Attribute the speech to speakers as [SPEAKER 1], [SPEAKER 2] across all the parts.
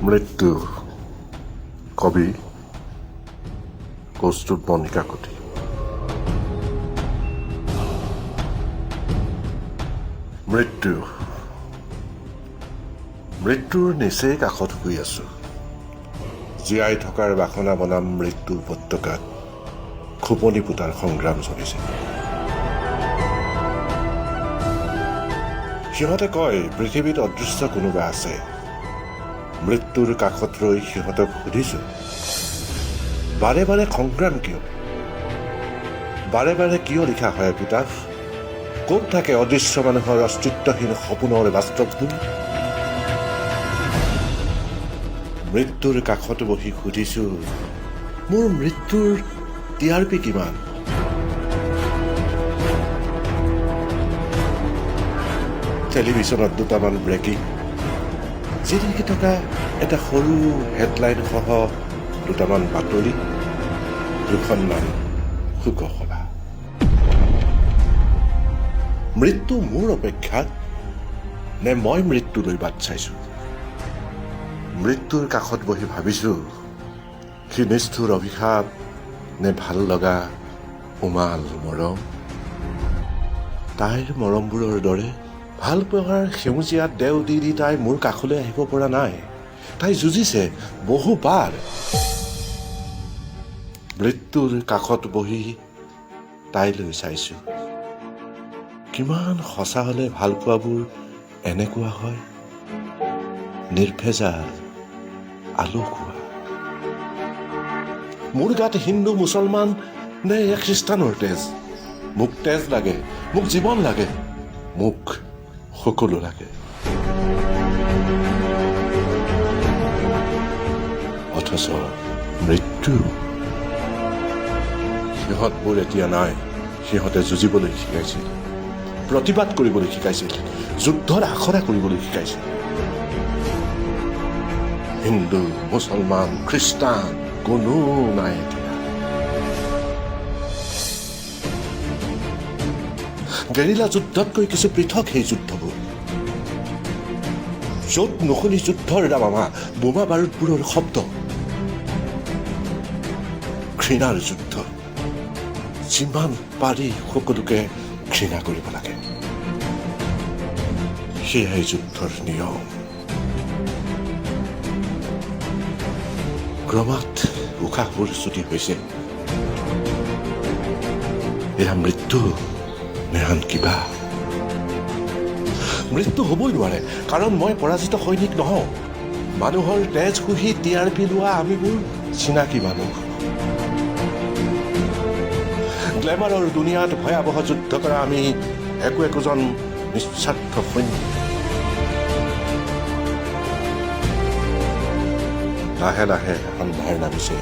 [SPEAKER 1] মৃত্যু কবি কৌস্তুভ বনিকাকতি। মৃত্যুৰ নিচেই কাষত শুই আছো। জীয়াই থকাৰ বাসনা বনাম মৃত্যু উপত্যকাত খোপনি পোতাৰ সংগ্ৰাম চলিছে। সিহঁতে কয় পৃথিৱীত অদৃশ্য কোনোবা আছে। মৃত্যুৰ কাষত ৰৈ সিহঁতক সুধিছো, বাৰে বাৰে সংগ্ৰাম কিয়? বাৰে বাৰে কিয় লিখা হয় কিতাপ? ক'ত থাকে অদৃশ্য মানুহৰ অস্তিত্বহীন সপোনৰ বাস্তৱটো? মৃত্যুৰ কাষত বহি সুধিছো, মোৰ মৃত্যুৰ TRP কিমান? টেলিভিছনত দুটামান ব্ৰেকিং, জিলিকি থকা এটা সৰু হেডলাইন সহ দুটামান বাতৰি, দুখনমান শোকসভা। মৃত্যু মোৰ অপেক্ষাত নে মই মৃত্যুলৈ বাট চাইছো? মৃত্যুৰ কাষত বহি ভাবিছো, সি নিষ্ঠুৰ অভিশাপ নে ভাল লগা উমাল মৰম? তাইৰ মৰমবোৰৰ দৰে ভাল পোৱাৰ সেউজীয়া দেও দি দি তাই মোৰ কাষলৈ আহিব পৰা নাই। তাই যুঁজিছে বহুবাৰ। মৃত্যুৰ কাষত বহি তাইলৈ চাইছো, কিমান সঁচা হলে ভাল পোৱাবোৰ এনেকুৱা হয়, নিৰ্ভেজাল আলসুৱা। মোৰ গাত হিন্দু মুছলমান নে খ্ৰীষ্টানৰ তেজ? মোক তেজ লাগে, মোক জীৱন লাগে, মোক সকলো লাগে। অথচ মৃত্যু সিহঁতবোৰ এতিয়া নাই। সিহঁতে যুঁজিবলৈ শিকাইছিল, প্ৰতিবাদ কৰিবলৈ শিকাইছিল, যুদ্ধৰ আখৰা কৰিবলৈ শিকাইছিল। হিন্দু মুছলমান খ্ৰীষ্টান কোনো নাই এতিয়া। গেৰিলা যুদ্ধতকৈ কিছু পৃথক সেই যুদ্ধবোৰ, য'ত নুশুনি যুদ্ধৰ দামামা, বোমা বাৰুদবোৰৰ শব্দ। ঘৃণাৰ যুদ্ধ, যিমান পাৰি সকলোকে ঘৃণা কৰিব লাগে, সেয়াই যুদ্ধৰ নিয়ম। ক্ৰমাৎ উশাহবোৰ ছুটি হৈছে। এয়া মৃত্যু নে আন কিবা? মৃত্যু হ'বই নোৱাৰে, কাৰণ মই পৰাজিত সৈনিক নহওঁ। মানুহৰ তেজ শুহি TRP লোৱা আমিবোৰ চিনাকি মানুহ। গ্লেমাৰৰ দুনিয়াত ভয়াৱহ যুদ্ধ কৰা আমি একোজন নিস্বাৰ্থ সৈনিক। লাহে লাহে আন্ধাৰ নামিছে।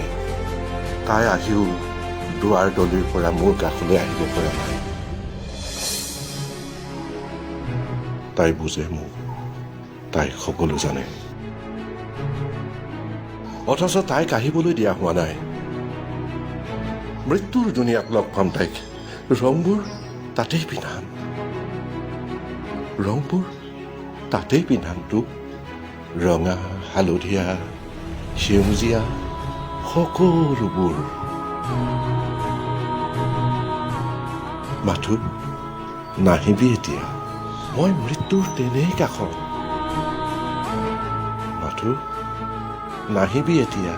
[SPEAKER 1] তাই আহিও দুৱাৰ দলিৰ পৰা মোৰ কাষলৈ আহিব পৰা নাই। তাই বুজে মোক, তাই সকলো জানে। অথচ তাইক আহিবলৈ দিয়া হোৱা নাই। মৃত্যুৰ দুনিয়াত লগ পাম তাইক। ৰংবোৰ তাতেই পিন্ধাম, ৰংবোৰ তাতেই পিন্ধামতো। ৰঙা, হালধীয়া, সেউজীয়া, সকলোবোৰ। মাথো নাহিবি এতিয়া, মই মৃত্যুৰ তেনেই কাষত। মাথো নাহিবি এতিয়া,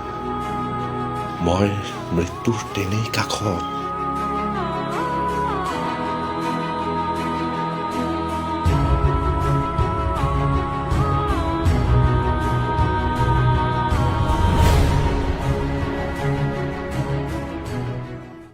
[SPEAKER 1] মই মৃত্যুৰ তেনেই কাষত।